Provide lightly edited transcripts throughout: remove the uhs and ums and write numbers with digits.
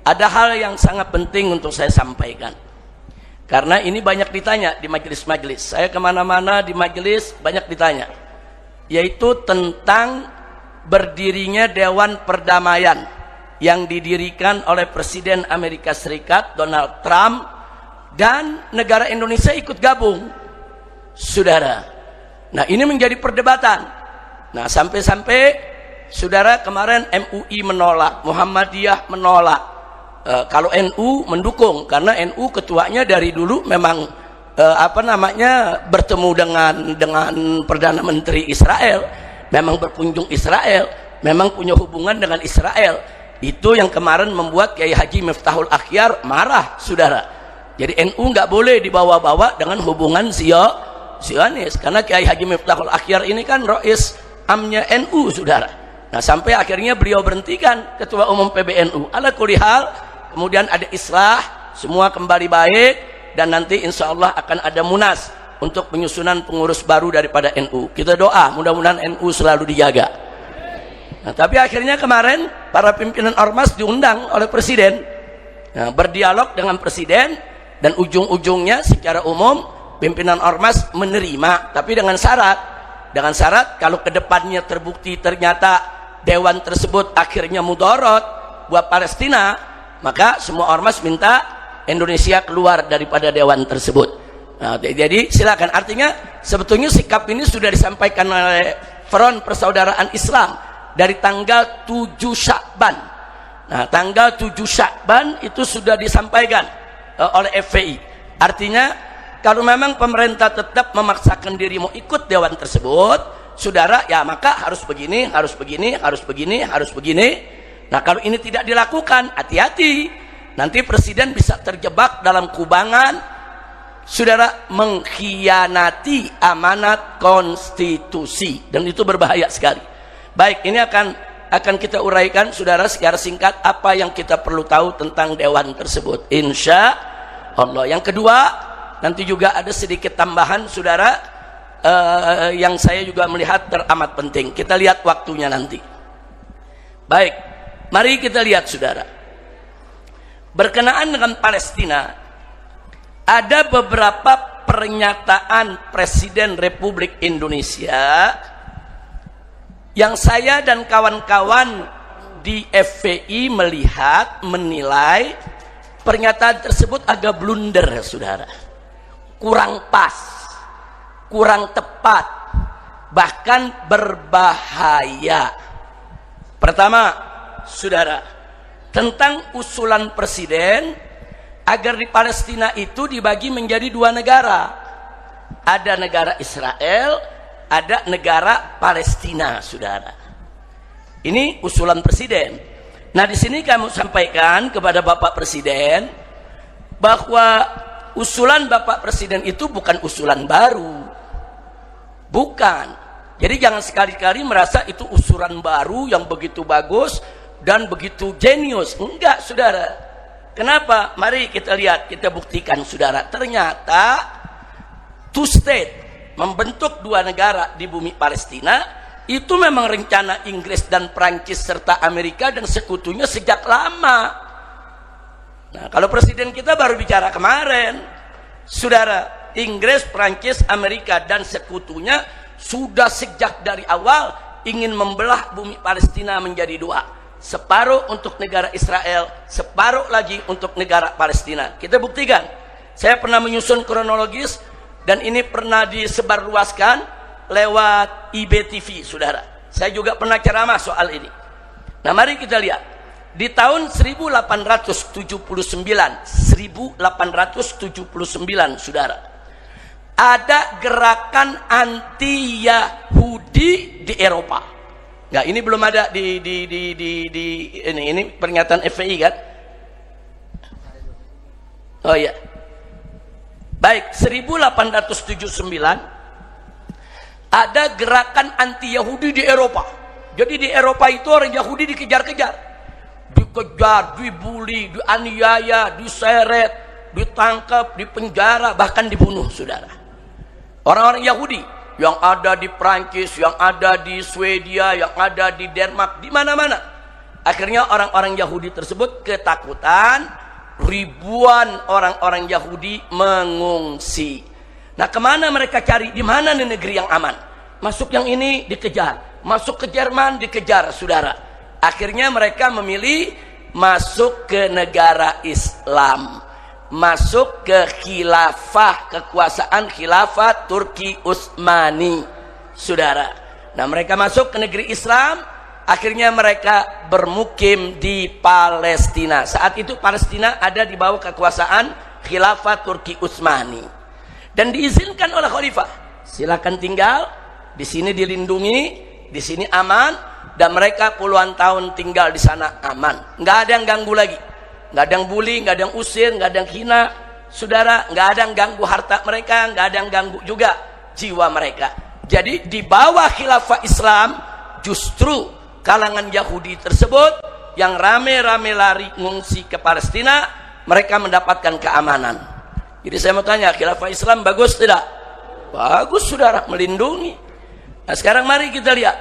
Ada hal yang sangat penting untuk saya sampaikan, karena ini banyak ditanya di majelis-majelis. Saya kemana-mana di majelis banyak ditanya, yaitu tentang berdirinya Dewan Perdamaian yang didirikan oleh Presiden Amerika Serikat Donald Trump, dan negara Indonesia ikut gabung, saudara. Nah, ini menjadi perdebatan. Nah, sampai-sampai saudara kemarin MUI menolak, Muhammadiyah menolak. Kalau NU mendukung, karena NU ketuanya dari dulu memang bertemu dengan Perdana Menteri Israel, memang berkunjung Israel, memang punya hubungan dengan Israel. Itu yang kemarin membuat Kiai Haji Miftahul Akhyar marah, saudara. Jadi NU nggak boleh dibawa-bawa dengan hubungan Zionis, karena Kiai Haji Miftahul Akhyar ini kan Rais Amnya NU, saudara. Nah, sampai akhirnya beliau berhentikan Ketua Umum PBNU. Ala kulli hal, kemudian ada islah, semua kembali baik, dan nanti insya Allah akan ada munas untuk penyusunan pengurus baru daripada NU. Kita doa mudah-mudahan NU selalu dijaga. Nah, tapi akhirnya kemarin para pimpinan ormas diundang oleh Presiden, nah, berdialog dengan Presiden, dan ujung-ujungnya secara umum pimpinan ormas menerima, tapi dengan syarat kalau kedepannya terbukti ternyata dewan tersebut akhirnya mudorot buat Palestina, maka semua ormas minta Indonesia keluar daripada dewan tersebut. Nah, jadi silakan. Artinya sebetulnya sikap ini sudah disampaikan oleh Front Persaudaraan Islam dari tanggal 7 Syakban. Nah, tanggal 7 Syakban itu sudah disampaikan oleh FPI. Artinya kalau memang pemerintah tetap memaksakan diri mau ikut dewan tersebut, saudara, ya maka harus begini, harus begini, harus begini, harus begini. Nah, kalau ini tidak dilakukan, hati-hati, nanti Presiden bisa terjebak dalam kubangan, saudara, mengkhianati amanat konstitusi, dan itu berbahaya sekali. Baik, ini akan kita uraikan, saudara, secara singkat apa yang kita perlu tahu tentang dewan tersebut, insya Allah. Yang kedua, nanti juga ada sedikit tambahan, saudara, yang saya juga melihat teramat penting. Kita lihat waktunya nanti. Baik, mari kita lihat, saudara. Berkenaan dengan Palestina, ada beberapa pernyataan Presiden Republik Indonesia yang saya dan kawan-kawan di FPI menilai pernyataan tersebut agak blunder, saudara. Kurang pas, kurang tepat, bahkan berbahaya. Pertama, saudara, tentang usulan Presiden agar di Palestina itu dibagi menjadi dua negara. Ada negara Israel, ada negara Palestina, saudara. Ini usulan Presiden. Nah, di sini kami sampaikan kepada Bapak Presiden bahwa usulan Bapak Presiden itu bukan usulan baru. Bukan. Jadi jangan sekali-kali merasa itu usulan baru yang begitu bagus dan begitu jenius. Enggak, saudara. Kenapa? Mari kita lihat, kita buktikan, saudara. Ternyata two state, membentuk dua negara di bumi Palestina, itu memang rencana Inggris dan Prancis serta Amerika dan sekutunya sejak lama. Nah, kalau Presiden kita baru bicara kemarin, saudara, Inggris, Prancis, Amerika dan sekutunya sudah sejak dari awal ingin membelah bumi Palestina menjadi dua. Separuh untuk negara Israel, separuh lagi untuk negara Palestina. Kita buktikan. Saya pernah menyusun kronologis, dan ini pernah disebarluaskan lewat IBTV, saudara. Saya juga pernah ceramah soal ini. Nah, mari kita lihat. Di tahun 1879, saudara, ada gerakan anti-Yahudi di Eropa. Nah, ini belum ada ini pernyataan FPI kan? Oh iya. Baik, 1879 ada gerakan anti-Yahudi di Eropa. Jadi di Eropa itu orang Yahudi dikejar-kejar, dikejar, dibully, dianiaya, diseret, ditangkap, dipenjara, bahkan dibunuh, saudara. Orang-orang Yahudi yang ada di Prancis, yang ada di Swedia, yang ada di Denmark, di mana-mana Akhirnya orang-orang Yahudi tersebut ketakutan, ribuan orang-orang Yahudi mengungsi. Nah, kemana mereka cari? Di mana nih negeri yang aman? Masuk yang ini dikejar, masuk ke Jerman dikejar, saudara. Akhirnya mereka memilih masuk ke negara Islam, masuk ke khilafah, kekuasaan khilafah Turki Utsmani, saudara. Nah, mereka masuk ke negeri Islam. Akhirnya mereka bermukim di Palestina. Saat itu Palestina ada di bawah kekuasaan khilafah Turki Utsmani. Dan diizinkan oleh khalifah, silakan tinggal di sini, dilindungi, di sini aman, dan mereka puluhan tahun tinggal di sana aman. Nggak ada yang ganggu lagi, nggak ada yang bully, nggak ada yang usir, nggak ada yang hina, saudara. Nggak ada yang ganggu harta mereka, nggak ada yang ganggu juga jiwa mereka. Jadi di bawah khilafah Islam, justru kalangan Yahudi tersebut yang rame-rame lari ngungsi ke Palestina, mereka mendapatkan keamanan. Jadi saya mau tanya, khilafah Islam bagus tidak? Bagus, saudara, melindungi. Nah, sekarang mari kita lihat.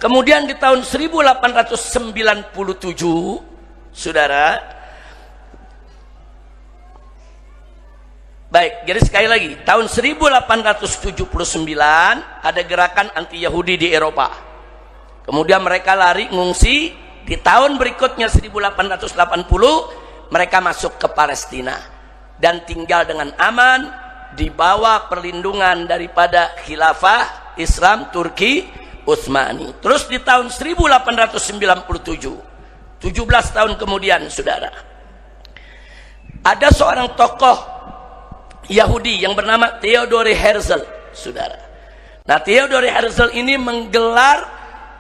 Kemudian di tahun 1897, saudara. Baik, jadi sekali lagi, tahun 1879 ada gerakan anti Yahudi di Eropa. Kemudian mereka lari ngungsi. Di tahun berikutnya 1880 mereka masuk ke Palestina dan tinggal dengan aman di bawah perlindungan daripada khilafah Islam Turki Utsmani. Terus di tahun 1897, 17 tahun kemudian, saudara, ada seorang tokoh Yahudi yang bernama Theodor Herzl, saudara. Nah, Theodor Herzl ini menggelar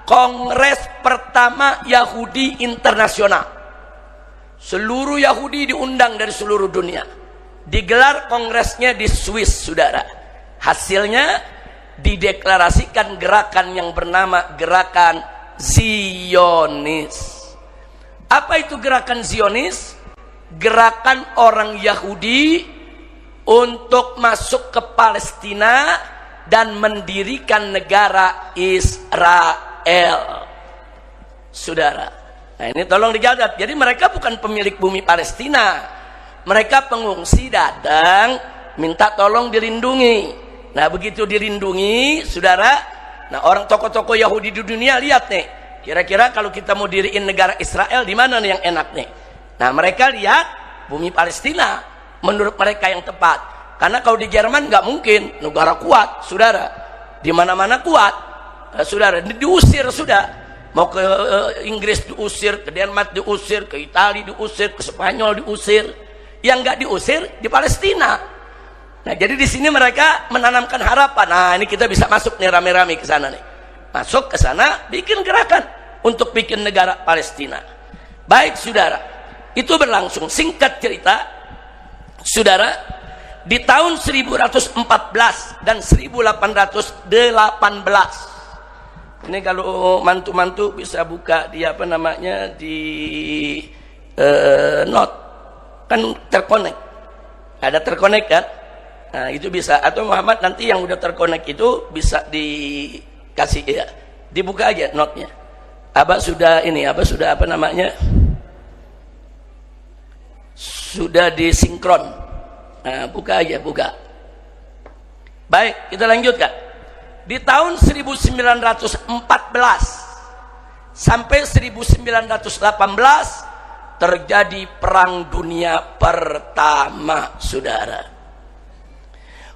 Kongres pertama Yahudi internasional. Seluruh Yahudi diundang dari seluruh dunia. Digelar kongresnya di Swiss, saudara. Hasilnya dideklarasikan gerakan yang bernama Gerakan Zionis. Apa itu gerakan Zionis? Gerakan orang Yahudi untuk masuk ke Palestina dan mendirikan negara Israel, saudara. Nah, ini tolong dicatat. Jadi mereka bukan pemilik bumi Palestina, mereka pengungsi datang minta tolong dilindungi. Nah, begitu dilindungi, saudara, nah orang tokoh-tokoh Yahudi di dunia lihat nih, kira-kira kalau kita mau diriin negara Israel, di mana nih yang enak nih? Nah, mereka lihat bumi Palestina menurut mereka yang tepat. Karena kalau di Jerman nggak mungkin, negara kuat, saudara, di mana-mana kuat. Saudara, diusir sudah. Mau ke Inggris diusir, ke Denmark diusir, ke Italia diusir, ke Spanyol diusir. Yang nggak diusir di Palestina. Nah, jadi di sini mereka menanamkan harapan. Nah, ini kita bisa masuk nih rame-rame ke sana nih. Masuk ke sana, bikin gerakan untuk bikin negara Palestina. Baik, saudara. Itu berlangsung. Singkat cerita, saudara, di tahun 1114 dan 1818. Ini kalau mantu-mantu bisa buka di apa namanya, di note, kan terkonek, ada terkonek kan? Nah, itu bisa. Atau Muhammad nanti yang udah terkonek itu bisa dikasih ya, dibuka aja notnya. Abah sudah ini, Abah sudah apa namanya, sudah disinkron. Nah, buka aja, buka. Baik, kita lanjutkan. Di tahun 1914 sampai 1918 terjadi Perang Dunia Pertama, saudara.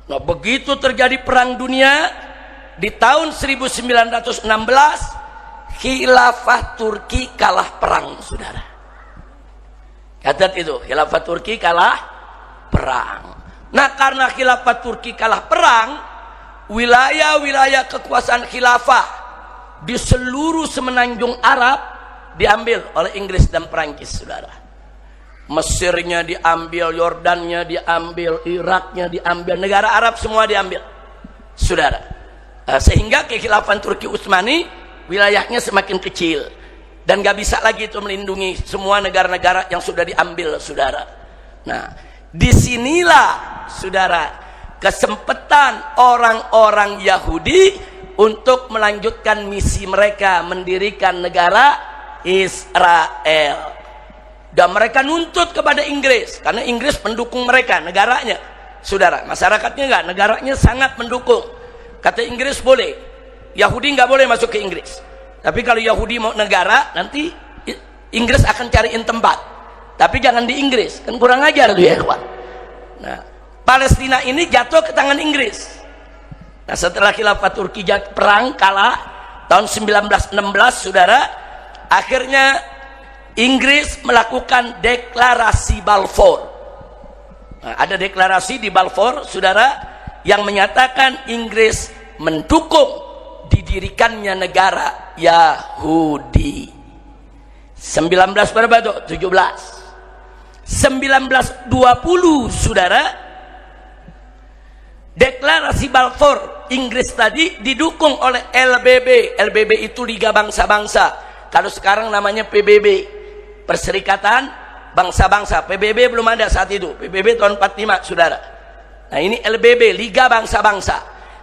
Nah, begitu terjadi Perang Dunia, di tahun 1916 khilafah Turki kalah perang, saudara. Catat itu, khilafah Turki kalah perang. Nah, karena khilafah Turki kalah perang, wilayah-wilayah kekuasaan khilafah di seluruh semenanjung Arab diambil oleh Inggris dan Perancis, saudara. Mesirnya diambil, Yordannya diambil, Iraknya diambil, negara Arab semua diambil, saudara. Sehingga kekhilafan Turki Utsmani wilayahnya semakin kecil dan gak bisa lagi itu melindungi semua negara-negara yang sudah diambil, saudara. Nah, disinilah, saudara, kesempatan orang-orang Yahudi untuk melanjutkan misi mereka mendirikan negara Israel. Dan mereka nuntut kepada Inggris, karena Inggris pendukung mereka, negaranya. Saudara, masyarakatnya enggak, negaranya sangat mendukung. Kata Inggris boleh, Yahudi nggak boleh masuk ke Inggris. Tapi kalau Yahudi mau negara, nanti Inggris akan cariin tempat. Tapi jangan di Inggris, kan kurang ajar tuh ya kawan. Nah, Palestina ini jatuh ke tangan Inggris. Nah, setelah khilafah Turki perang kalah tahun 1916, saudara, akhirnya Inggris melakukan deklarasi Balfour. Nah, ada deklarasi di Balfour, saudara, yang menyatakan Inggris mendukung didirikannya negara Yahudi. 19 berapa tuh? 17. 1920, saudara, deklarasi Balfour Inggris tadi didukung oleh LBB. LBB itu Liga Bangsa-Bangsa. Kalau sekarang namanya PBB, Perserikatan Bangsa-Bangsa. PBB belum ada saat itu. PBB tahun 45, saudara. Nah, ini LBB, Liga Bangsa-Bangsa.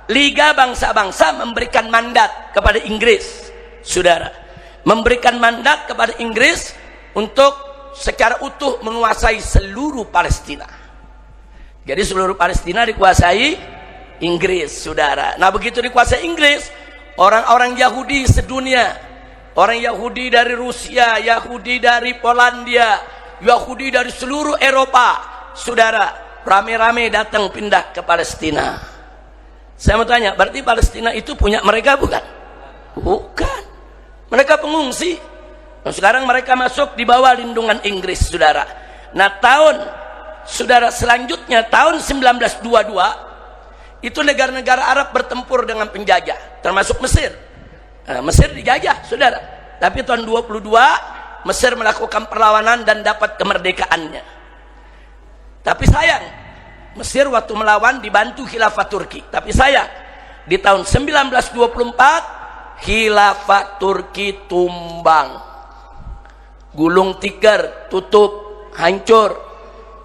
Liga Bangsa-Bangsa memberikan mandat kepada Inggris, saudara. Memberikan mandat kepada Inggris untuk secara utuh menguasai seluruh Palestina. Jadi seluruh Palestina dikuasai Inggris, saudara. Nah, begitu dikuasai Inggris, orang-orang Yahudi sedunia, orang Yahudi dari Rusia, Yahudi dari Polandia, Yahudi dari seluruh Eropa, saudara, rame-rame datang pindah ke Palestina. Saya mau tanya, berarti Palestina itu punya mereka bukan? Bukan. Mereka pengungsi. Nah, sekarang mereka masuk di bawah lindungan Inggris, saudara. Nah, saudara, selanjutnya tahun 1922 itu negara-negara Arab bertempur dengan penjajah, termasuk Mesir. Nah, Mesir dijajah, saudara. Tapi tahun 22 Mesir melakukan perlawanan dan dapat kemerdekaannya. Tapi sayang, Mesir waktu melawan dibantu khilafah Turki. Tapi sayang, di tahun 1924 khilafah Turki tumbang. Gulung tikar, tutup, hancur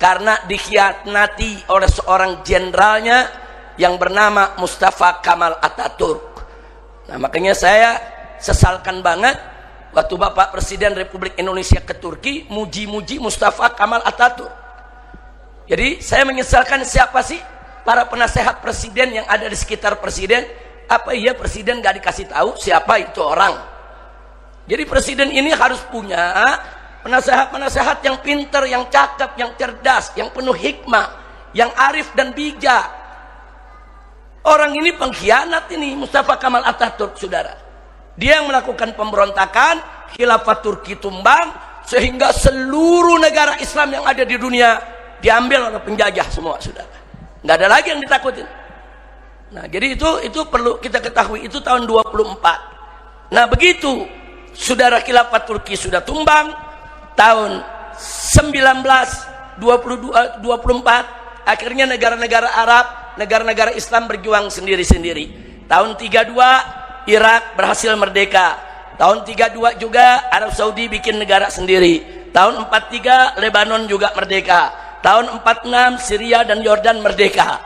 karena dikhianati oleh seorang jenderalnya yang bernama Mustafa Kemal Atatürk. Nah, makanya saya sesalkan banget waktu Bapak Presiden Republik Indonesia ke Turki muji-muji Mustafa Kemal Atatürk. Jadi saya menyesalkan, siapa sih para penasehat presiden yang ada di sekitar presiden? Apa iya presiden gak dikasih tahu siapa itu orang? Jadi presiden ini harus punya penasehat-penasehat yang pinter, yang cakep, yang cerdas, yang penuh hikmah, yang arif dan bijak. Orang ini pengkhianat ini, Mustafa Kemal Atatürk, saudara. Dia yang melakukan pemberontakan, khilafah Turki tumbang, sehingga seluruh negara Islam yang ada di dunia diambil oleh penjajah semua, saudara. Nggak ada lagi yang ditakutin. Nah, jadi itu perlu kita ketahui. Itu tahun 24. Nah, begitu saudara khilafah Turki sudah tumbang, tahun 1924 akhirnya negara-negara Arab, negara-negara Islam berjuang sendiri-sendiri. Tahun 32 Irak berhasil merdeka. Tahun 32 juga Arab Saudi bikin negara sendiri. Tahun 43 Lebanon juga merdeka. Tahun 46 Syria dan Yordan merdeka,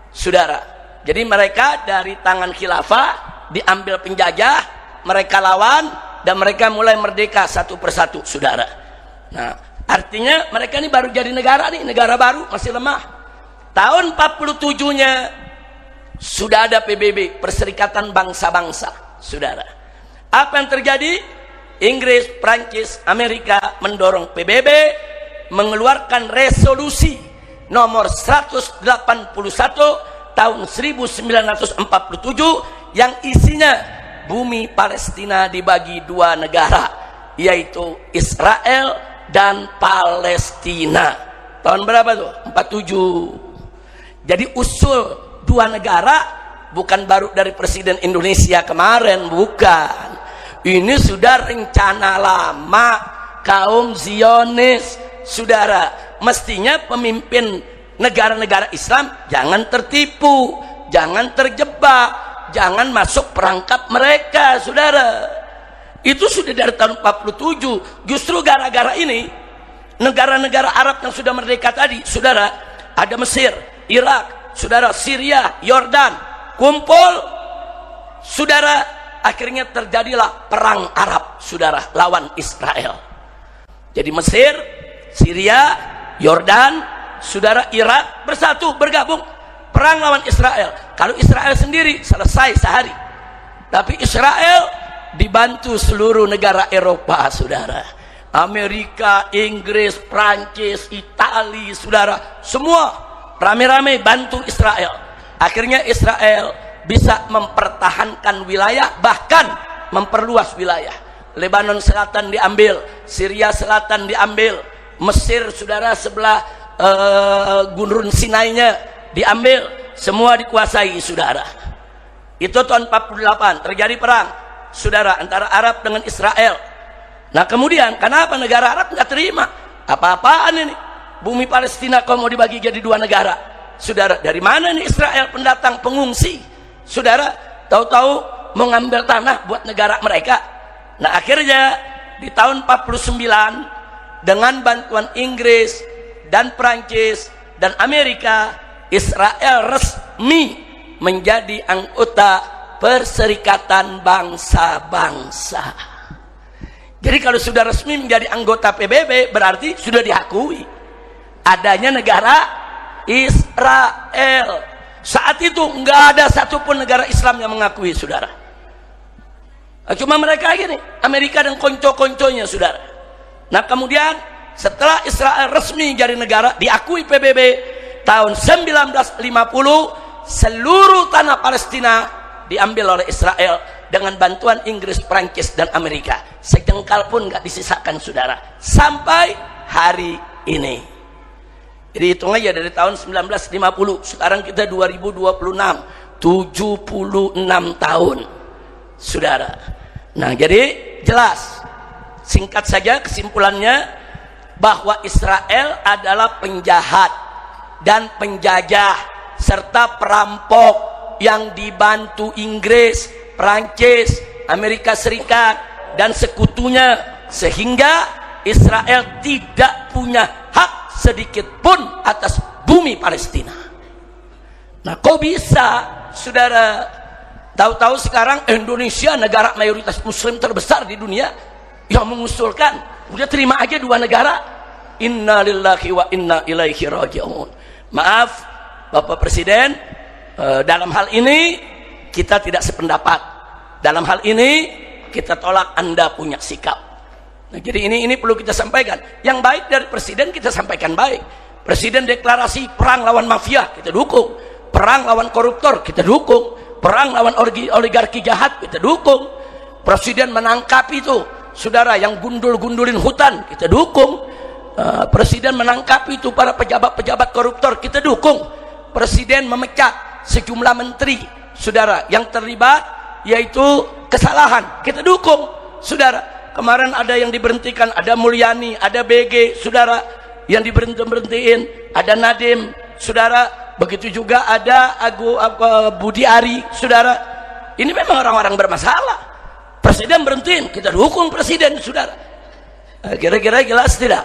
saudara. Jadi mereka dari tangan khilafah diambil penjajah, mereka lawan dan mereka mulai merdeka satu persatu, saudara. Nah, artinya mereka ini baru jadi negara nih, negara baru, masih lemah. Tahun 47-nya sudah ada PBB, Perserikatan Bangsa-Bangsa, saudara. Apa yang terjadi? Inggris, Prancis, Amerika mendorong PBB, mengeluarkan resolusi nomor 181 tahun 1947 yang isinya bumi Palestina dibagi dua negara, yaitu Israel dan Palestina. Tahun berapa tuh? 47. Jadi usul dua negara bukan baru dari Presiden Indonesia kemarin, bukan. Ini sudah rencana lama kaum Zionis, saudara. Mestinya pemimpin negara-negara Islam jangan tertipu, jangan terjebak, jangan masuk perangkap mereka, saudara. Itu sudah dari tahun 47. Justru gara-gara ini negara-negara Arab yang sudah merdeka tadi, saudara, ada Mesir, Irak, saudara, Syria, Yordan, kumpul, saudara, akhirnya terjadilah perang Arab, saudara, lawan Israel. Jadi Mesir, Syria, Yordan, saudara, Irak bersatu, bergabung perang lawan Israel. Kalau Israel sendiri selesai sehari, tapi Israel dibantu seluruh negara Eropa, saudara, Amerika, Inggris, Prancis, Itali, saudara, semua rame-rame bantu Israel. Akhirnya Israel bisa mempertahankan wilayah, bahkan memperluas wilayah. Lebanon Selatan diambil, Syria Selatan diambil, Mesir, saudara, sebelah Gurun Sinainya diambil, semua dikuasai, saudara. Itu tahun 48 terjadi perang, saudara, antara Arab dengan Israel. Nah kemudian kenapa negara Arab nggak terima? Apa-apaan ini? Bumi Palestina kau mau dibagi jadi dua negara, saudara? Dari mana nih Israel pendatang pengungsi, saudara? Tahu-tahu mengambil tanah buat negara mereka. Nah akhirnya di tahun 49 dengan bantuan Inggris dan Prancis dan Amerika, Israel resmi menjadi anggota Perserikatan Bangsa-Bangsa. Jadi kalau sudah resmi menjadi anggota PBB, berarti sudah diakui adanya negara Israel. Saat itu nggak ada satupun negara Islam yang mengakui, saudara. Cuma mereka gini, Amerika dan konco-konconya, saudara. Nah kemudian setelah Israel resmi jadi negara, diakui PBB tahun 1950, seluruh tanah Palestina diambil oleh Israel dengan bantuan Inggris, Prancis, dan Amerika. Sejengkal pun nggak disisakan, saudara, sampai hari ini. Jadi hitung aja dari tahun 1950, sekarang kita 2026, 76 tahun, saudara. Nah jadi jelas, singkat saja kesimpulannya, bahwa Israel adalah penjahat dan penjajah serta perampok yang dibantu Inggris, Prancis, Amerika Serikat dan sekutunya, sehingga Israel tidak punya hak sedikit pun atas bumi Palestina. Nah kok bisa, saudara, tahu-tahu sekarang Indonesia negara mayoritas muslim terbesar di dunia yang mengusulkan udah terima aja dua negara. Inna lillahi wa inna ilaihi raji'un. Maaf Bapak Presiden, dalam hal ini kita tidak sependapat. Dalam hal ini kita tolak Anda punya sikap. Nah, jadi ini perlu kita sampaikan. Yang baik dari Presiden kita sampaikan baik. Presiden deklarasi perang lawan mafia, kita dukung. Perang lawan koruptor, kita dukung. Perang lawan oligarki jahat, kita dukung. Presiden menangkap itu, saudara, yang gundul-gundulin hutan, kita dukung. Presiden menangkap itu para pejabat-pejabat koruptor, kita dukung. Presiden memecat sejumlah menteri, saudara, yang terlibat yaitu kesalahan, kita dukung, saudara. Kemarin ada yang diberhentikan, ada Mulyani, ada BG, saudara, yang diberhentiin, ada Nadiem, saudara. Begitu juga ada Budi Ari, saudara. Ini memang orang-orang bermasalah. Presiden berhentiin, kita dukung presiden, saudara. Kira-kira jelas tidak?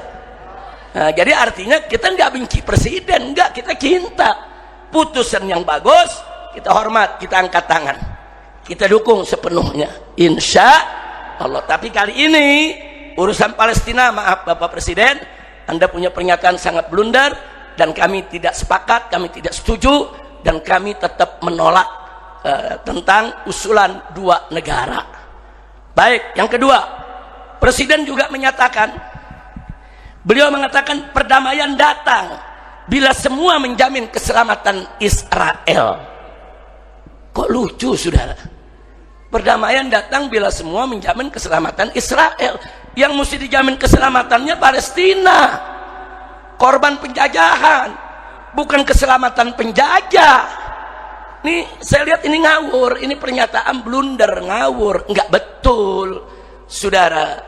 Nah, jadi artinya kita nggak benci presiden, nggak, kita cinta. Putusan yang bagus kita hormat, kita angkat tangan, kita dukung sepenuhnya, insya Allah. Tapi kali ini urusan Palestina, maaf Bapak Presiden, Anda punya pernyataan sangat blunder dan kami tidak sepakat, kami tidak setuju, dan kami tetap menolak tentang usulan dua negara. Baik, yang kedua, Presiden juga menyatakan, beliau mengatakan perdamaian datang bila semua menjamin keselamatan Israel. Kok lucu, saudara? Perdamaian datang bila semua menjamin keselamatan Israel. Yang mesti dijamin keselamatannya Palestina, korban penjajahan, bukan keselamatan penjajah. Nih saya lihat ini ngawur, ini pernyataan blunder, ngawur, nggak betul, saudara.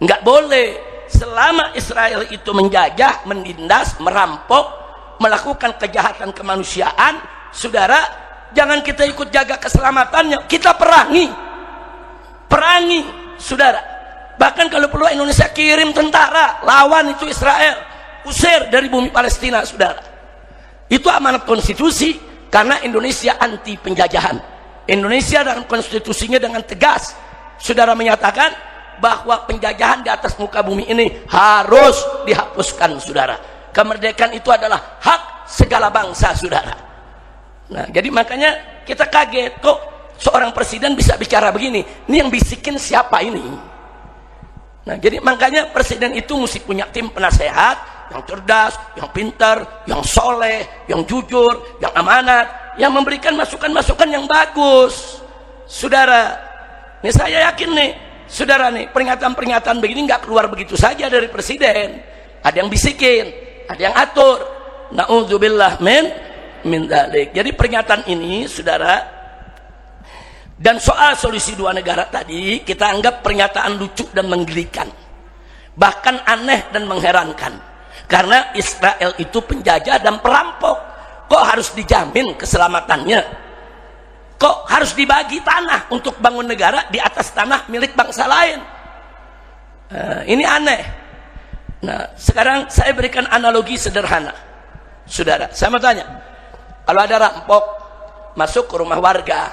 Nggak boleh. Selama Israel itu menjajah, menindas, merampok, melakukan kejahatan kemanusiaan, saudara, jangan kita ikut jaga keselamatannya, kita perangi, saudara. Bahkan kalau perlu Indonesia kirim tentara lawan itu Israel, usir dari bumi Palestina, saudara. Itu amanat konstitusi, karena Indonesia anti penjajahan. Indonesia dalam konstitusinya dengan tegas saudara menyatakan bahwa penjajahan di atas muka bumi ini harus dihapuskan saudara. Kemerdekaan itu adalah hak segala bangsa saudara. Nah, jadi makanya kita kaget kok seorang presiden bisa bicara begini. Ini yang bisikin siapa ini? Nah, jadi makanya presiden itu mesti punya tim penasehat yang cerdas, yang pintar, yang soleh, yang jujur, yang amanat, yang memberikan masukan-masukan yang bagus saudara. Ini saya yakin nih saudara, nih peringatan-peringatan begini nggak keluar begitu saja dari presiden. Ada yang bisikin, ada yang atur. Na'udzubillah min dzalik. Jadi peringatan ini saudara, dan soal solusi dua negara tadi kita anggap pernyataan lucu dan menggelikan, bahkan aneh dan mengherankan, karena Israel itu penjajah dan perampok. Kok harus dijamin keselamatannya? Kok harus dibagi tanah untuk bangun negara di atas tanah milik bangsa lain? Ini aneh. Nah, sekarang saya berikan analogi sederhana saudara. Saya mau tanya, kalau ada rampok masuk ke rumah warga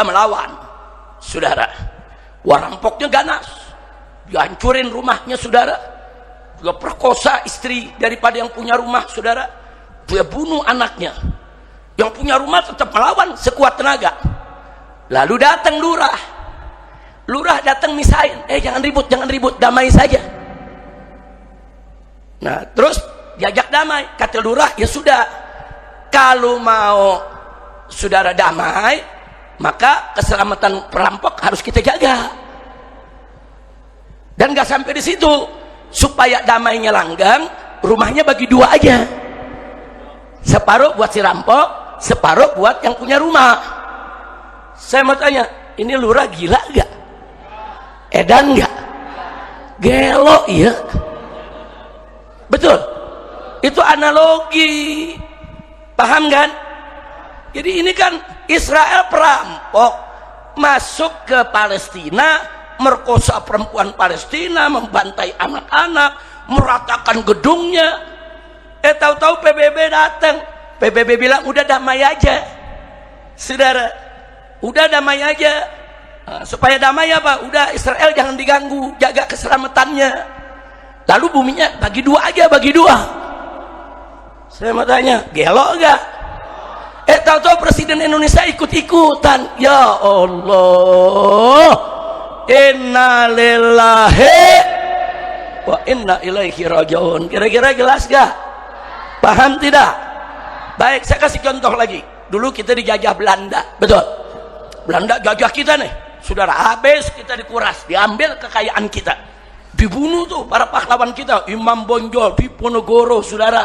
melawan saudara, wah rampoknya ganas, dia hancurin rumahnya saudara, dia perkosa istri daripada yang punya rumah saudara, dia bunuh anaknya. Yang punya rumah tetap melawan sekuat tenaga. Lalu datang lurah datang misain, jangan ribut, damai saja. Nah, terus diajak damai, kata lurah, ya sudah, kalau mau saudara damai, maka keselamatan perampok harus kita jaga. Dan gak sampai di situ, supaya damainya langgeng, rumahnya bagi dua aja, separuh buat si rampok, separuh buat yang punya rumah. Saya mau tanya, ini lurah gila gak? Edan gak? Gelo iya. Betul, itu analogi, paham kan? Jadi ini kan Israel perampok masuk ke Palestina, merkosa perempuan Palestina, membantai anak-anak, meratakan gedungnya. Tahu-tahu PBB datang, PBB bilang udah damai aja saudara, udah damai aja. Supaya damai apa? Udah Israel jangan diganggu, jaga keselamatannya. Lalu buminya bagi dua aja, bagi dua. Saya mau tanya, gelo enggak? Tahu-tahu presiden Indonesia ikut-ikutan. Ya Allah, inna lillahi wa inna ilaihi rajiun. Kira-kira jelas gak? Paham tidak? Baik, saya kasih contoh lagi. Dulu kita dijajah Belanda, betul? Belanda jajah kita nih saudara, habis kita dikuras, diambil kekayaan kita, dibunuh tuh para pahlawan kita, Imam Bonjol, Diponegoro saudara,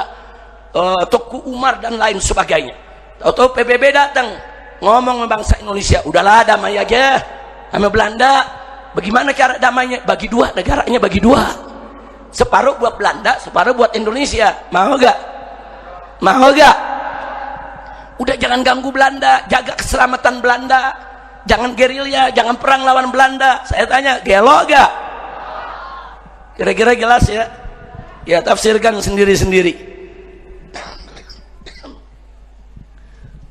Teku Umar dan lain sebagainya. Tahu-tahu PBB datang ngomong sama bangsa Indonesia, udahlah damai aja sama Belanda. Bagaimana cara damainya? Bagi dua, negaranya bagi dua, separuh buat Belanda, separuh buat Indonesia. Mau gak? Mau gak? Udah jangan ganggu Belanda, jaga keselamatan Belanda, jangan gerilya, jangan perang lawan Belanda. Saya tanya, gelo gak? Kira-kira jelas ya? Ya tafsirkan sendiri-sendiri.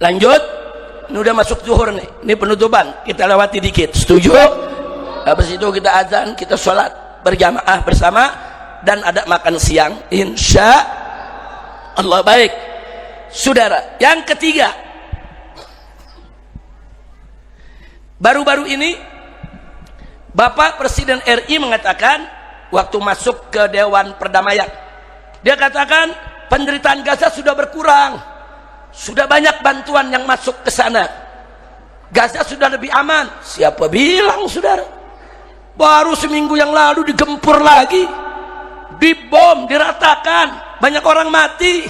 Lanjut, ini udah masuk zuhur nih, ini penutupan, kita lewati dikit, setuju? Habis itu kita azan, kita sholat berjamaah bersama, dan ada makan siang, insya Allah. Baik saudara, yang ketiga, baru-baru ini Bapak Presiden RI mengatakan waktu masuk ke Dewan Perdamaian, dia katakan penderitaan Gaza sudah berkurang, sudah banyak bantuan yang masuk ke sana, Gaza sudah lebih aman. Siapa bilang saudara? Baru seminggu yang lalu digempur lagi, dibom, diratakan, banyak orang mati.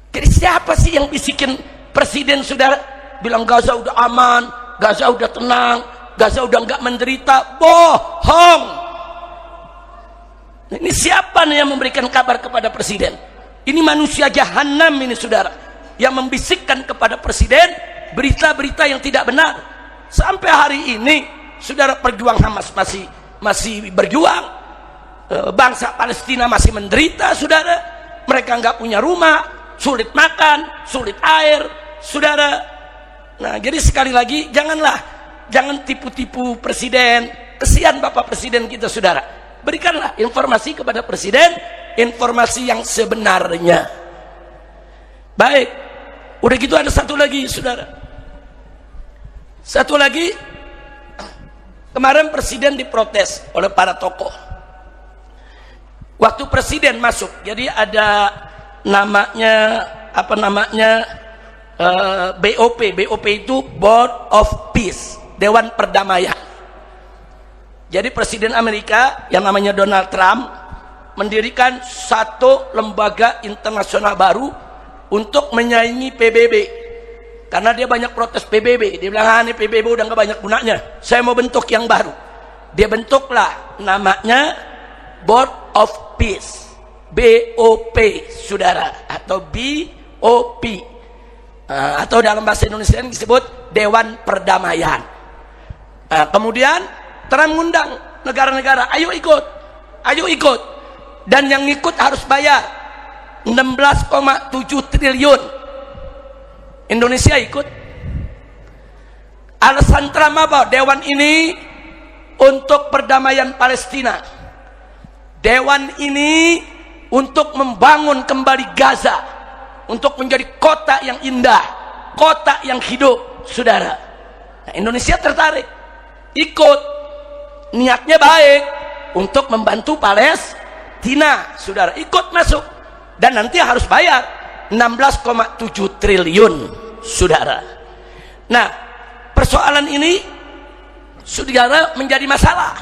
Jadi siapa sih yang bisikin presiden saudara bilang Gaza udah aman, Gaza udah tenang, Gaza udah nggak menderita? Bohong. Ini siapa nih yang memberikan kabar kepada presiden? Ini manusia jahanam ini saudara, yang membisikkan kepada presiden berita-berita yang tidak benar. Sampai hari ini saudara, perjuang Hamas masih berjuang, bangsa Palestina masih menderita saudara, mereka nggak punya rumah, sulit makan, sulit air saudara. Nah, jadi sekali lagi jangan tipu-tipu presiden. Kesian Bapak Presiden kita, saudara. Berikanlah informasi kepada presiden, informasi yang sebenarnya. Baik, udah gitu ada satu lagi, saudara. Satu lagi, kemarin presiden diprotes oleh para tokoh. Waktu presiden masuk, jadi ada namanya BOP itu Board of Peace, Dewan Perdamaian. Jadi presiden Amerika yang namanya Donald Trump mendirikan satu lembaga internasional baru untuk menyaingi PBB, karena dia banyak protes PBB. Dia bilang, ini PBB udah gak banyak gunanya, saya mau bentuk yang baru. Dia bentuklah namanya Board of Peace, BOP, saudara, atau BOP. Atau dalam bahasa Indonesia disebut Dewan Perdamaian. Kemudian Trump mengundang negara-negara, ayo ikut, dan yang ikut harus bayar 16,7 triliun. Indonesia ikut. Alasan Trump apa? Dewan ini untuk perdamaian Palestina, dewan ini untuk membangun kembali Gaza, untuk menjadi kota yang indah, kota yang hidup, saudara. Nah, Indonesia tertarik, ikut, niatnya baik untuk membantu Palestina, saudara, ikut masuk, dan nanti harus bayar 16,7 triliun, saudara. Nah, persoalan ini, saudara, menjadi masalah.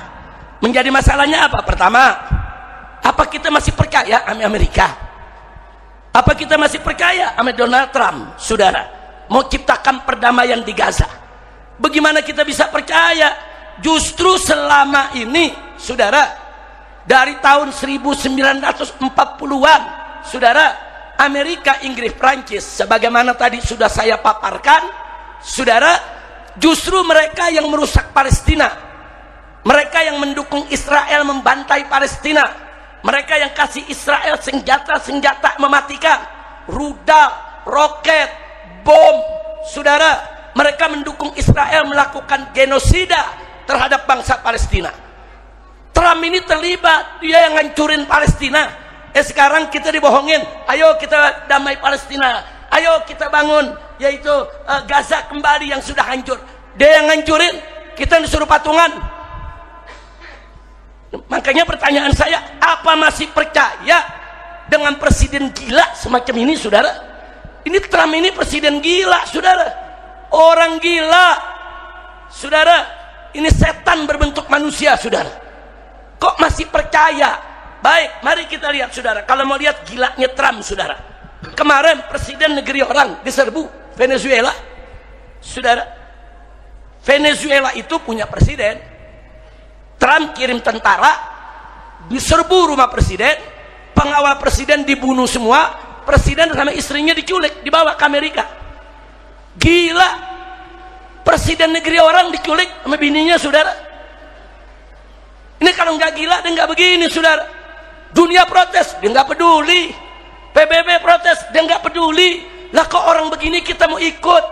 Menjadi masalahnya apa? Pertama, apa kita masih percaya sama Amerika? Apa kita masih percaya sama Donald Trump, saudara, mau ciptakan perdamaian di Gaza? Bagaimana kita bisa percaya? Justru selama ini, saudara, dari tahun 1940-an, saudara, Amerika, Inggris, Prancis, sebagaimana tadi sudah saya paparkan, saudara, justru mereka yang merusak Palestina, mereka yang mendukung Israel membantai Palestina, mereka yang kasih Israel senjata mematikan, rudal, roket, bom, saudara. Mereka mendukung Israel melakukan genosida terhadap bangsa Palestina. Trump ini terlibat, dia yang ngancurin Palestina. Sekarang kita dibohongin, ayo kita damai Palestina, ayo kita bangun, yaitu Gaza kembali yang sudah hancur. Dia yang ngancurin, kita disuruh patungan. Makanya pertanyaan saya, apa masih percaya dengan presiden gila semacam ini, saudara? Ini Trump ini presiden gila, saudara, orang gila, saudara. Ini setan berbentuk manusia, saudara. Kok masih percaya? Baik, mari kita lihat, saudara. Kalau mau lihat gilanya Trump, saudara, kemarin presiden negeri orang diserbu, Venezuela, saudara. Venezuela itu punya presiden. Trump kirim tentara, diserbu rumah presiden, pengawal presiden dibunuh semua, presiden sama istrinya diculik, dibawa ke Amerika. Gila, presiden negeri orang diculik sama bininya, saudara. Ini kalau nggak gila, dia nggak begini, saudara. Dunia protes, dia nggak peduli. PBB protes, dia nggak peduli. Lah kok orang begini kita mau ikut?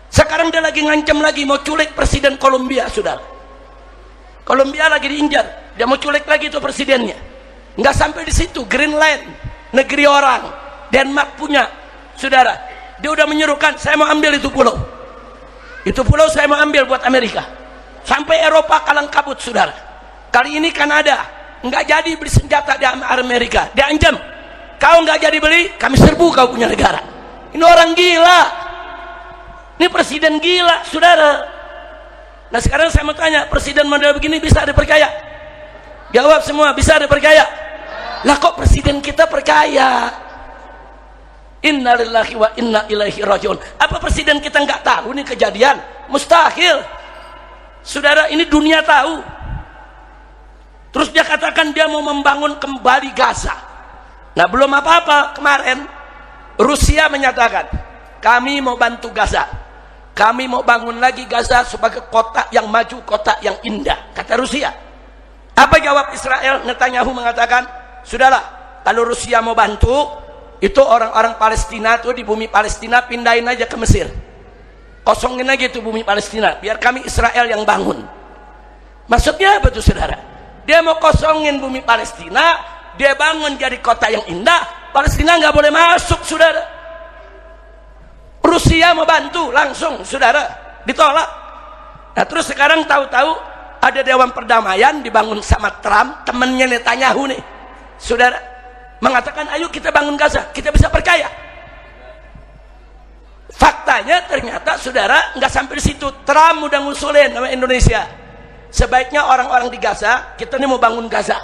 Sekarang dia lagi ngancam lagi, mau culik presiden Kolombia, saudara. Kolombia lagi diinjar, dia mau culik lagi itu presidennya. Nggak sampai di situ, Greenland, negeri orang, Denmark punya, saudara. Dia udah menyerukan, saya mau ambil itu pulau. Itu pulau saya mau ambil buat Amerika. Sampai Eropa kalang kabut, saudara. Kali ini Kanada nggak jadi beli senjata di Amerika, dia ancam, kau nggak jadi beli, kami serbu kau punya negara. Ini orang gila, ini presiden gila, saudara. Nah sekarang saya mau tanya, presiden model begini bisa dipercaya? Jawab semua, bisa dipercaya? Lah kok presiden kita percaya? Innalillahi wa inna ilaihi rajiun. Apa presiden kita nggak tahu nih kejadian? Mustahil, saudara. Ini dunia tahu. Terus dia katakan dia mau membangun kembali Gaza. Nah belum apa-apa, kemarin Rusia menyatakan kami mau bantu Gaza, kami mau bangun lagi Gaza sebagai kota yang maju, kota yang indah, kata Rusia. Apa jawab Israel? Netanyahu mengatakan, sudahlah, kalau Rusia mau bantu, itu orang-orang Palestina tuh di bumi Palestina pindahin aja ke Mesir. kosongin aja itu bumi Palestina, biar kami Israel yang bangun. Maksudnya apa tuh saudara? Dia mau kosongin bumi Palestina, dia bangun jadi kota yang indah, Palestina nggak boleh masuk saudara. Rusia mau bantu langsung saudara, ditolak. Nah terus sekarang tahu-tahu ada Dewan Perdamaian dibangun sama Trump, temennya Netanyahu nih saudara, mengatakan ayo kita bangun Gaza, kita bisa perkaya. Faktanya ternyata saudara nggak sampai di situ. Trump udah ngusulin sama Indonesia, sebaiknya orang-orang di Gaza, kita nih mau bangun Gaza,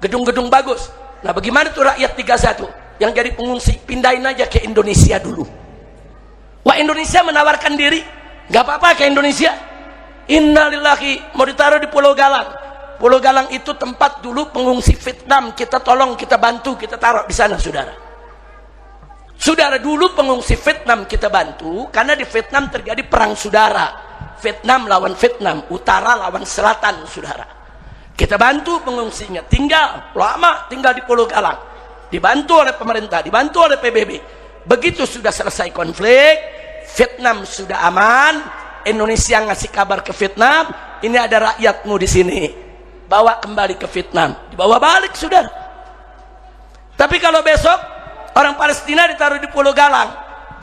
gedung-gedung bagus. Nah bagaimana tuh rakyat di Gaza tuh yang jadi pengungsi, pindahin aja ke Indonesia dulu. Wah Indonesia menawarkan diri, nggak apa-apa ke Indonesia. Innalillahi, mau ditaruh di Pulau Galang. Pulau Galang itu tempat dulu pengungsi Vietnam, kita tolong, kita bantu, kita taruh di sana saudara. Saudara, dulu pengungsi Vietnam kita bantu karena di Vietnam terjadi perang saudara, Vietnam lawan Vietnam, utara lawan selatan saudara. Kita bantu pengungsinya, tinggal lama tinggal di Pulau Galang, dibantu oleh pemerintah, dibantu oleh PBB. Begitu sudah selesai konflik, Vietnam sudah aman, Indonesia ngasih kabar ke Vietnam, ini ada rakyatmu di sini, bawa kembali ke Vietnam, dibawa balik saudara. Tapi kalau besok orang Palestina ditaruh di Pulau Galang,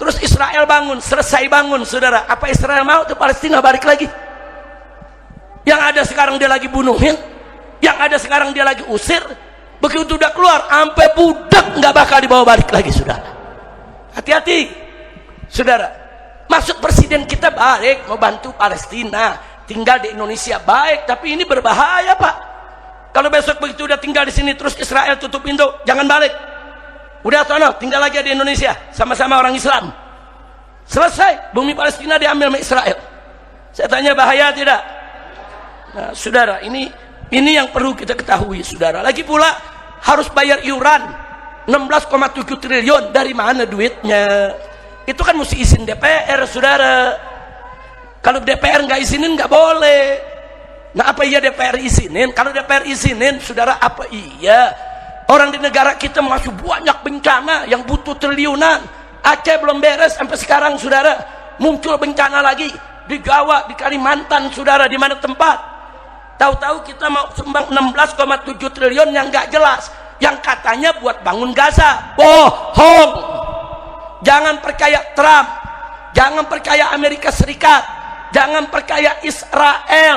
terus Israel bangun, selesai bangun saudara, apa Israel mau tuh Palestina balik lagi? Yang ada sekarang dia lagi bunuhin, yang ada sekarang dia lagi usir. Begitu udah keluar, sampai budak nggak bakal dibawa balik lagi saudara. Hati-hati saudara. Maksud presiden kita baik, mau bantu Palestina, tinggal di Indonesia baik, tapi ini berbahaya pak. Kalau besok begitu udah tinggal di sini terus Israel tutup pintu, jangan balik. Udah sono, tinggal lagi di Indonesia, sama-sama orang Islam. Selesai, bumi Palestina diambil sama Israel. Saya tanya bahaya tidak? Nah, saudara, ini yang perlu kita ketahui, saudara. Lagi pula harus bayar iuran 16,7 triliun, dari mana duitnya? Itu kan mesti izin DPR, saudara. Kalau DPR nggak izinin nggak boleh. Nah, apa iya DPR izinin? Kalau DPR izinin, saudara, apa iya? Orang di negara kita masih banyak bencana yang butuh triliunan. Aceh belum beres sampai sekarang saudara, muncul bencana lagi di Jawa, di Kalimantan saudara, di mana tempat. Tahu-tahu kita mau sumbang 16,7 triliun yang nggak jelas, yang katanya buat bangun Gaza. Bohong. Jangan percaya Trump, jangan percaya Amerika Serikat, jangan percaya Israel.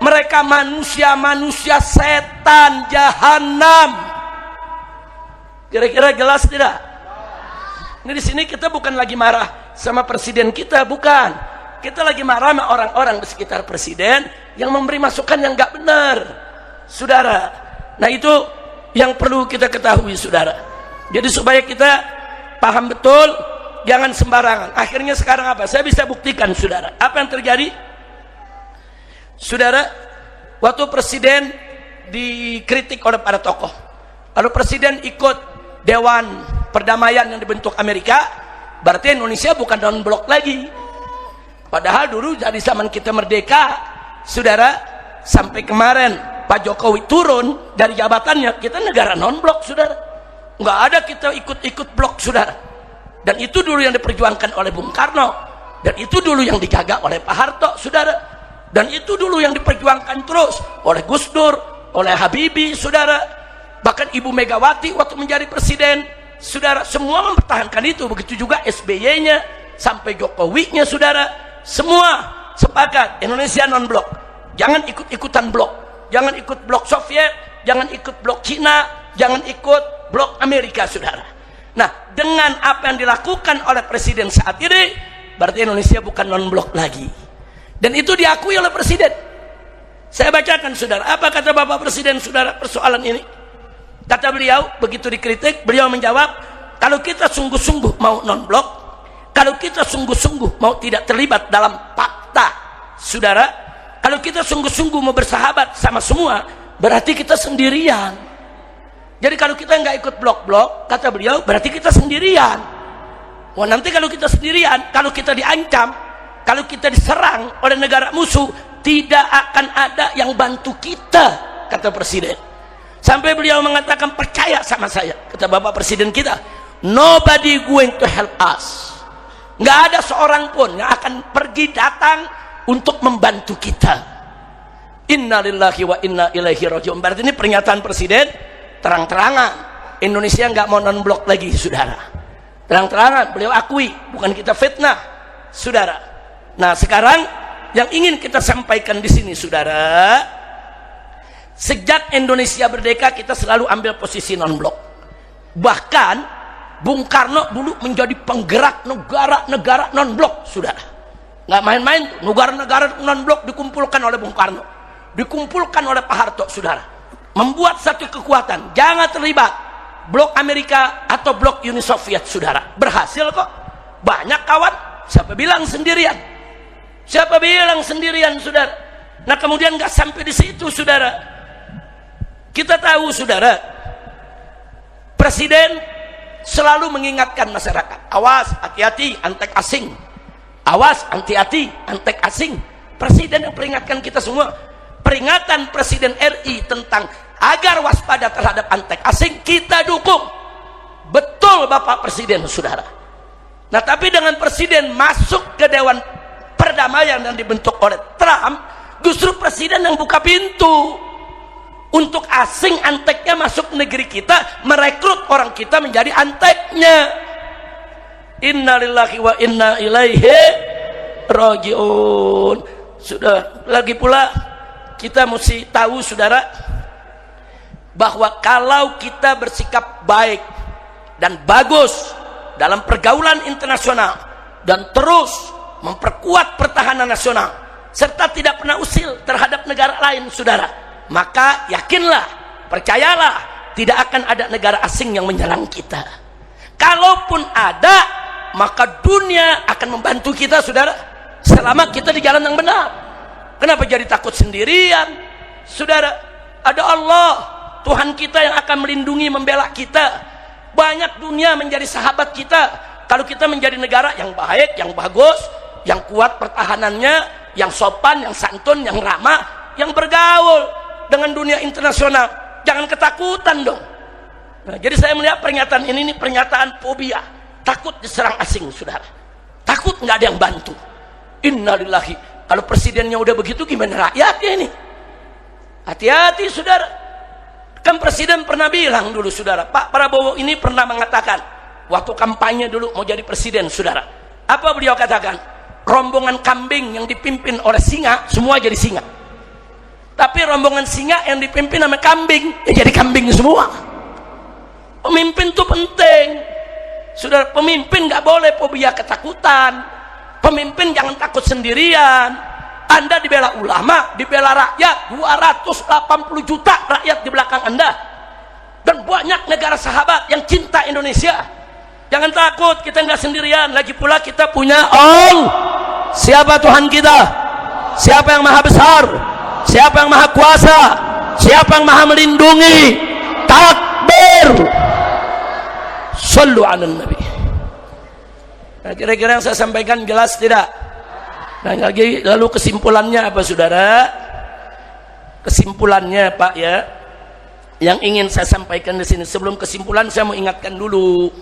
Mereka manusia setan jahanam. Kira-kira jelas tidak? Ini di sini kita bukan lagi marah sama presiden kita, bukan. Kita lagi marah sama orang-orang di sekitar presiden yang memberi masukan yang nggak benar, saudara. Nah itu yang perlu kita ketahui, saudara. Jadi supaya kita paham betul, jangan sembarangan. Akhirnya sekarang apa? Saya bisa buktikan, saudara. Apa yang terjadi? Saudara, waktu presiden dikritik oleh para tokoh, lalu presiden ikut Dewan Perdamaian yang dibentuk Amerika, berarti Indonesia bukan non blok lagi. Padahal dulu dari zaman kita merdeka, saudara, sampai kemarin Pak Jokowi turun dari jabatannya, kita negara non blok, saudara. Nggak ada kita ikut-ikut blok, saudara. Dan itu dulu yang diperjuangkan oleh Bung Karno, dan itu dulu yang dijaga oleh Pak Harto, saudara. Dan itu dulu yang diperjuangkan terus oleh Gus Dur, oleh Habibie, saudara. Bahkan Ibu Megawati waktu menjadi presiden, saudara, semua mempertahankan itu. Begitu juga SBY-nya sampai Jokowi-nya, saudara, semua sepakat Indonesia non blok. Jangan ikut-ikutan blok, jangan ikut blok Soviet, jangan ikut blok Cina, jangan ikut blok Amerika, saudara. Nah, dengan apa yang dilakukan oleh presiden saat ini, berarti Indonesia bukan non blok lagi, dan itu diakui oleh presiden. Saya bacakan, saudara, apa kata Bapak Presiden, saudara, persoalan ini. Kata beliau, begitu dikritik, beliau menjawab, kalau kita sungguh-sungguh mau non-blok, kalau kita sungguh-sungguh mau tidak terlibat dalam fakta, saudara, kalau kita sungguh-sungguh mau bersahabat sama semua, berarti kita sendirian. Jadi kalau kita nggak ikut blok-blok, kata beliau, berarti kita sendirian. Wah, nanti kalau kita sendirian, kalau kita diancam, kalau kita diserang oleh negara musuh, tidak akan ada yang bantu kita, kata presiden. Sampai beliau mengatakan, percaya sama saya, kata Bapak Presiden kita, nobody going to help us. Nggak ada seorang pun yang akan pergi datang untuk membantu kita. Innalillahi wa inna ilaihi raji'un. Berarti ini pernyataan presiden terang-terangan Indonesia nggak mau non-blok lagi, saudara. Terang-terangan beliau akui, bukan kita fitnah, saudara. Nah, sekarang yang ingin kita sampaikan di sini, saudara, sejak Indonesia merdeka kita selalu ambil posisi non-blok. Bahkan Bung Karno dulu menjadi penggerak negara-negara non-blok, saudara. Nggak main-main tuh, negara-negara non-blok dikumpulkan oleh Bung Karno, dikumpulkan oleh Pak Harto, saudara. Membuat satu kekuatan, jangan terlibat blok Amerika atau blok Uni Soviet, saudara. Berhasil kok, banyak kawan. Siapa bilang sendirian? Siapa bilang sendirian, saudara? Nah, kemudian nggak sampai di situ, saudara. Kita tahu, saudara, presiden selalu mengingatkan masyarakat, awas, hati-hati antek asing, awas, hati-hati antek asing. Presiden yang peringatkan kita semua. Peringatan Presiden RI tentang agar waspada terhadap antek asing kita dukung, betul Bapak Presiden, saudara. Nah, tapi dengan Presiden masuk ke Dewan Perdamaian yang dibentuk oleh Trump, justru Presiden yang buka pintu untuk asing anteknya masuk negeri kita, merekrut orang kita menjadi anteknya. Innalillahi wa inna ilaihi raji'un. Sudah, lagi pula kita mesti tahu, saudara, bahwa kalau kita bersikap baik dan bagus dalam pergaulan internasional dan terus memperkuat pertahanan nasional serta tidak pernah usil terhadap negara lain, saudara, maka yakinlah, percayalah, tidak akan ada negara asing yang menyerang kita. Kalaupun ada, maka dunia akan membantu kita, saudara, selama kita di jalan yang benar. Kenapa jadi takut sendirian, saudara? Ada Allah, Tuhan kita, yang akan melindungi, membela kita. Banyak dunia menjadi sahabat kita kalau kita menjadi negara yang baik, yang bagus, yang kuat pertahanannya, yang sopan, yang santun, yang ramah, yang bergaul dengan dunia internasional. Jangan ketakutan dong. Nah, jadi saya melihat pernyataan ini pernyataan fobia, takut diserang asing, saudara. Takut nggak ada yang bantu. Innalillahi. Kalau presidennya udah begitu, gimana rakyatnya ini? Hati-hati, saudara. Kan presiden pernah bilang dulu, saudara, Pak Prabowo ini pernah mengatakan waktu kampanye dulu mau jadi presiden, saudara. Apa beliau katakan? Rombongan kambing yang dipimpin oleh singa semua jadi singa. Tapi rombongan singa yang dipimpin sama kambing, ya jadi kambing semua. Pemimpin itu penting, saudara. Pemimpin nggak boleh fobia, ketakutan. Pemimpin jangan takut sendirian. Anda dibela ulama, dibela rakyat, 280 juta rakyat di belakang Anda, dan banyak negara sahabat yang cinta Indonesia. Jangan takut, kita nggak sendirian. Lagi pula kita punya Allah. Siapa Tuhan kita? Siapa yang maha besar? Siapa yang maha kuasa? Siapa yang maha melindungi? Takbir. Sallu ala nabi. Nah, kira-kira yang saya sampaikan jelas tidak? Nah, lalu kesimpulannya apa, saudara? Kesimpulannya, Pak, ya, yang ingin saya sampaikan di sini. Sebelum kesimpulan, saya mau ingatkan dulu.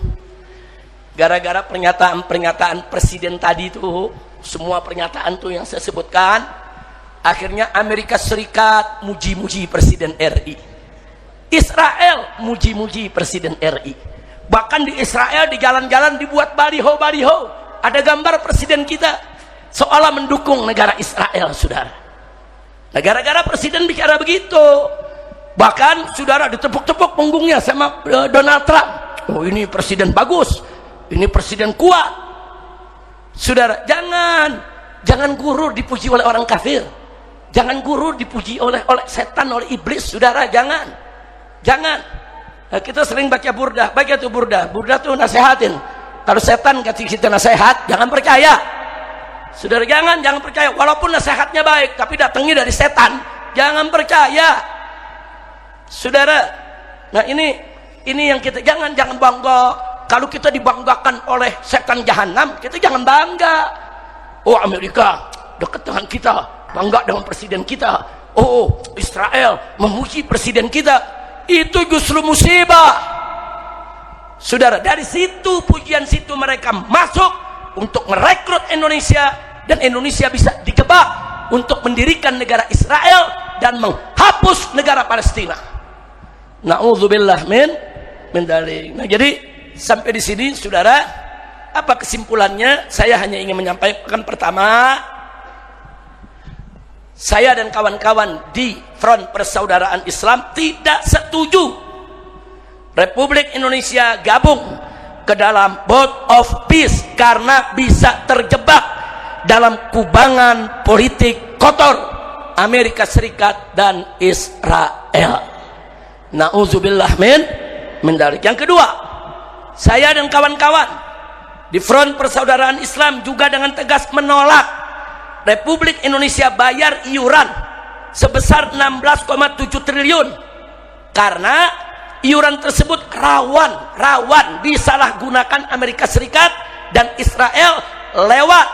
Gara-gara pernyataan presiden tadi itu, semua pernyataan tuh yang saya sebutkan, akhirnya Amerika Serikat muji-muji Presiden RI, Israel muji-muji Presiden RI. Bahkan di Israel di jalan-jalan dibuat baliho-baliho, ada gambar presiden kita, seolah mendukung negara Israel, saudara. Nah, gara-gara presiden bicara begitu, bahkan saudara ditepuk-tepuk punggungnya sama Donald Trump. Oh, ini presiden bagus, ini presiden kuat. Saudara, jangan gurur dipuji oleh orang kafir. Jangan gurur dipuji oleh setan, oleh iblis, saudara. Jangan. Nah, kita sering baca burdah, baca tuh burdah tuh nasehatin. Kalau setan kasih kita nasihat, jangan percaya, saudara. Jangan percaya, walaupun nasihatnya baik, tapi datangnya dari setan, jangan percaya, saudara. Nah, ini yang kita jangan bangga. Kalau kita dibanggakan oleh setan jahanam, kita jangan bangga. Oh, Amerika dekat dengan kita, bangga dengan presiden kita. Oh, Israel memuji presiden kita. Itu justru musibah, saudara. Dari situ, pujian situ mereka masuk, untuk merekrut Indonesia, dan Indonesia bisa digebak untuk mendirikan negara Israel dan menghapus negara Palestina. Na'udzubillah min dzalik. Nah, jadi sampai di sini saudara, apa kesimpulannya? Saya hanya ingin menyampaikan, pertama, saya dan kawan-kawan di Front Persaudaraan Islam tidak setuju Republik Indonesia gabung ke dalam Board of Peace karena bisa terjebak dalam kubangan politik kotor Amerika Serikat dan Israel. Na'udzubillah min dzalik. Yang kedua, saya dan kawan-kawan di Front Persaudaraan Islam juga dengan tegas menolak Republik Indonesia bayar iuran sebesar 16,7 triliun karena iuran tersebut rawan disalahgunakan Amerika Serikat dan Israel lewat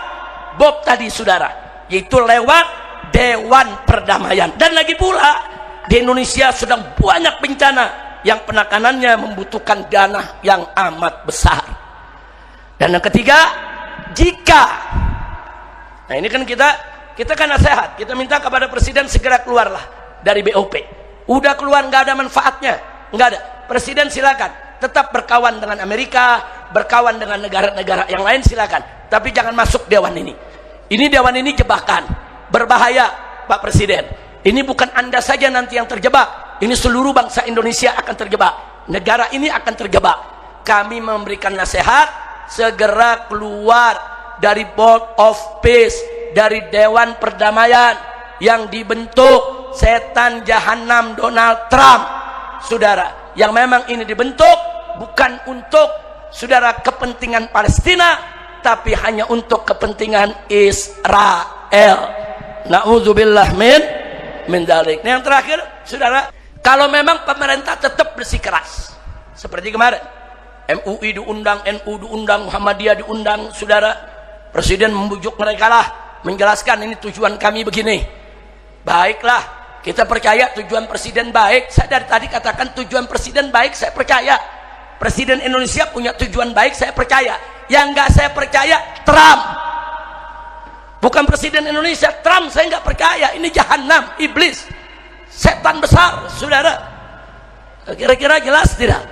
BOP tadi saudara, yaitu lewat Dewan Perdamaian. Dan lagi pula di Indonesia sedang banyak bencana yang penanganannya membutuhkan dana yang amat besar. Dan yang ketiga, nah ini kan kita kan nasihat, kita minta kepada Presiden segera keluarlah dari BOP. Udah keluar nggak ada manfaatnya, nggak ada. Presiden silakan tetap berkawan dengan Amerika, berkawan dengan negara-negara yang lain silakan, tapi jangan masuk dewan ini. Ini dewan ini jebakan, berbahaya Pak Presiden. Ini bukan Anda saja nanti yang terjebak, ini seluruh bangsa Indonesia akan terjebak, negara ini akan terjebak. Kami memberikan nasihat segera keluar dari Board of Peace, dari Dewan Perdamaian yang dibentuk setan jahanam Donald Trump saudara, yang memang ini dibentuk bukan untuk saudara kepentingan Palestina, tapi hanya untuk kepentingan Israel. Na'udzubillah min dzalik. Yang terakhir saudara, kalau memang pemerintah tetap bersikeras seperti kemarin, MUI diundang, NU diundang, Muhammadiyah diundang saudara, Presiden membujuk mereka lah, menjelaskan ini tujuan kami begini. Baiklah, kita percaya tujuan Presiden baik. Saya dari tadi katakan tujuan Presiden baik, saya percaya. Presiden Indonesia punya tujuan baik, saya percaya. Yang nggak saya percaya Trump, bukan Presiden Indonesia. Trump saya nggak percaya, ini jahanam, iblis, setan besar saudara. Kira-kira jelas tidak?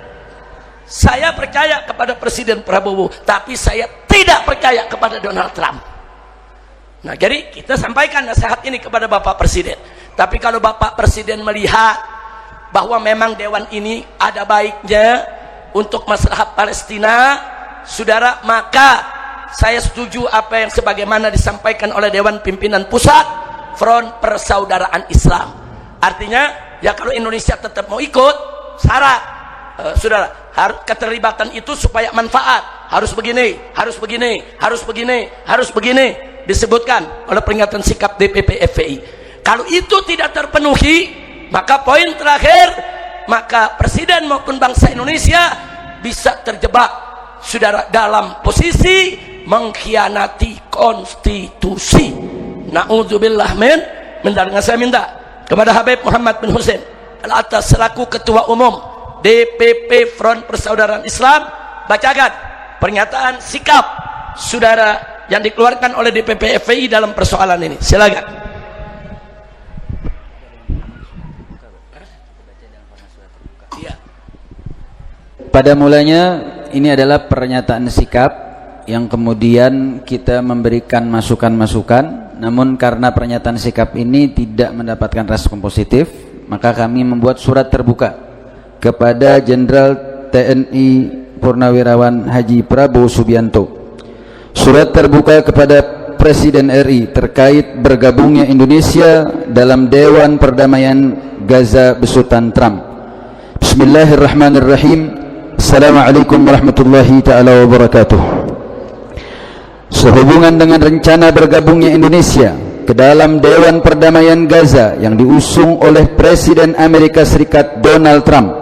Saya percaya kepada Presiden Prabowo, tapi saya tidak percaya kepada Donald Trump. Nah, jadi kita sampaikan nasihat ini kepada Bapak Presiden. Tapi kalau Bapak Presiden melihat bahwa memang dewan ini ada baiknya untuk maslahat Palestina, saudara, maka saya setuju apa yang sebagaimana disampaikan oleh Dewan Pimpinan Pusat Front Persaudaraan Islam. Artinya, ya kalau Indonesia tetap mau ikut, syarat, saudara, harus keterlibatan itu supaya manfaat, harus begini, harus begini, harus begini, harus begini, disebutkan oleh peringatan sikap DPP FPI. Kalau itu tidak terpenuhi, maka poin terakhir, maka Presiden maupun bangsa Indonesia bisa terjebak saudara dalam posisi mengkhianati konstitusi. Na'udzubillah min dzalik. Saya minta kepada Habib Muhammad bin Hussein Al-Attas selaku Ketua Umum DPP Front Persaudaraan Islam, bacakan pernyataan sikap saudara yang dikeluarkan oleh DPP FPI dalam persoalan ini. Silakan. Pada mulanya ini adalah pernyataan sikap yang kemudian kita memberikan masukan-masukan, namun karena pernyataan sikap ini tidak mendapatkan respon positif, maka kami membuat surat terbuka kepada Jenderal TNI Purnawirawan Haji Prabowo Subianto. Surat terbuka kepada Presiden RI terkait bergabungnya Indonesia dalam Dewan Perdamaian Gaza besutan Trump. Bismillahirrahmanirrahim. Assalamualaikum warahmatullahi ta'ala wabarakatuh. Sehubungan dengan rencana bergabungnya Indonesia ke dalam Dewan Perdamaian Gaza yang diusung oleh Presiden Amerika Serikat Donald Trump,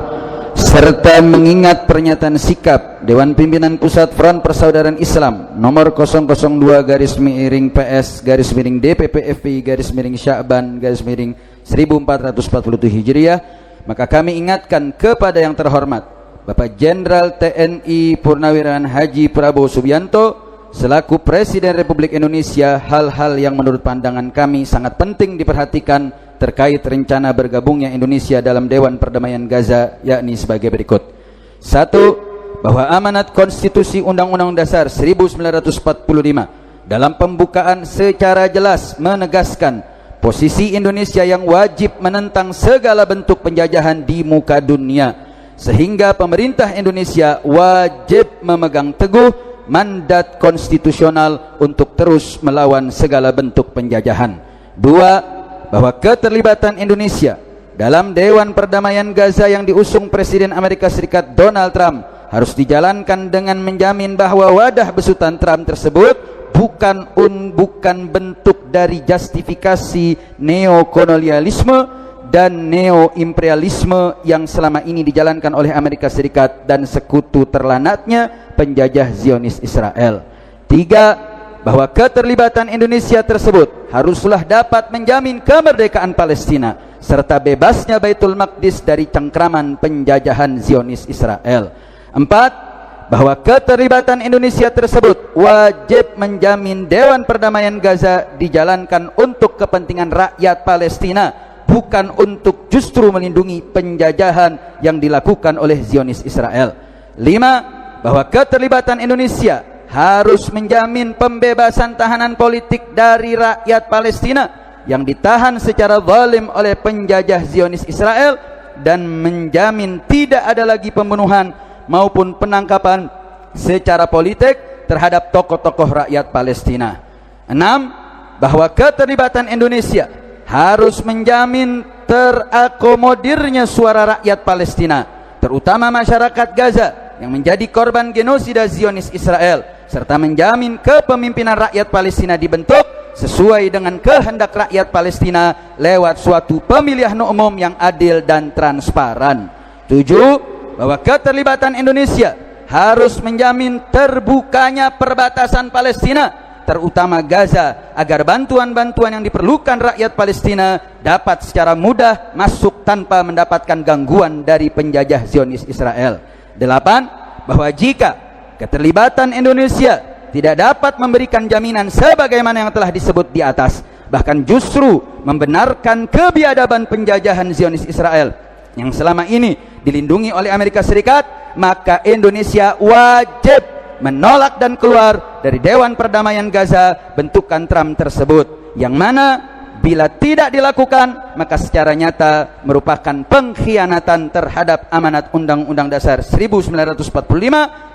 serta mengingat pernyataan sikap Dewan Pimpinan Pusat Front Persaudaraan Islam nomor 002-PS-DPP-FPI-Sya'ban-1447 Hijriah, maka kami ingatkan kepada yang terhormat Bapak Jenderal TNI Purnawirawan Haji Prabowo Subianto selaku Presiden Republik Indonesia, hal-hal yang menurut pandangan kami sangat penting diperhatikan terkait rencana bergabungnya Indonesia dalam Dewan Perdamaian Gaza, yakni sebagai berikut. 1. Bahwa amanat konstitusi Undang-Undang Dasar 1945 dalam pembukaan secara jelas menegaskan posisi Indonesia yang wajib menentang segala bentuk penjajahan di muka dunia, sehingga pemerintah Indonesia wajib memegang teguh mandat konstitusional untuk terus melawan segala bentuk penjajahan. 2. Bahwa keterlibatan Indonesia dalam Dewan Perdamaian Gaza yang diusung Presiden Amerika Serikat Donald Trump harus dijalankan dengan menjamin bahwa wadah besutan Trump tersebut bukan bentuk dari justifikasi neokolonialisme dan neo-imperialisme yang selama ini dijalankan oleh Amerika Serikat dan sekutu terlanatnya penjajah Zionis Israel. 3. Bahwa keterlibatan Indonesia tersebut haruslah dapat menjamin kemerdekaan Palestina serta bebasnya Baitul Maqdis dari cengkraman penjajahan Zionis Israel. 4. Bahwa keterlibatan Indonesia tersebut wajib menjamin Dewan Perdamaian Gaza dijalankan untuk kepentingan rakyat Palestina, bukan untuk justru melindungi penjajahan yang dilakukan oleh Zionis Israel. 5. Bahwa keterlibatan Indonesia harus menjamin pembebasan tahanan politik dari rakyat Palestina yang ditahan secara zalim oleh penjajah Zionis Israel dan menjamin tidak ada lagi pembunuhan maupun penangkapan secara politik terhadap tokoh-tokoh rakyat Palestina. 6. Bahwa keterlibatan Indonesia harus menjamin terakomodirnya suara rakyat Palestina, terutama masyarakat Gaza yang menjadi korban genosida Zionis Israel, serta menjamin kepemimpinan rakyat Palestina dibentuk sesuai dengan kehendak rakyat Palestina lewat suatu pemilihan umum yang adil dan transparan. 7. Bahwa keterlibatan Indonesia harus menjamin terbukanya perbatasan Palestina, terutama Gaza, agar bantuan-bantuan yang diperlukan rakyat Palestina dapat secara mudah masuk tanpa mendapatkan gangguan dari penjajah Zionis Israel. 8. Bahwa jika keterlibatan Indonesia tidak dapat memberikan jaminan sebagaimana yang telah disebut di atas, bahkan justru membenarkan kebiadaban penjajahan Zionis Israel yang selama ini dilindungi oleh Amerika Serikat, maka Indonesia wajib menolak dan keluar dari Dewan Perdamaian Gaza bentukan Trump tersebut, yang mana bila tidak dilakukan maka secara nyata merupakan pengkhianatan terhadap amanat Undang-Undang Dasar 1945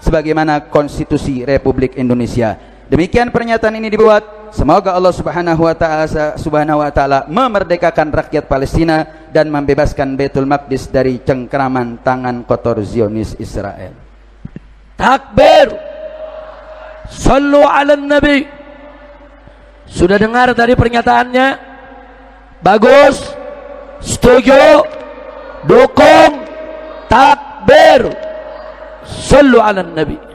sebagaimana Konstitusi Republik Indonesia. Demikian pernyataan ini dibuat. Semoga Allah Subhanahu wa taala memerdekakan rakyat Palestina dan membebaskan Baitul Maqdis dari cengkraman tangan kotor Zionis Israel. Takbir. Sallu ala Nabi. Sudah dengar tadi pernyataannya? Bagus. Setuju. Dukung. Takbir. Sallu ala Nabi.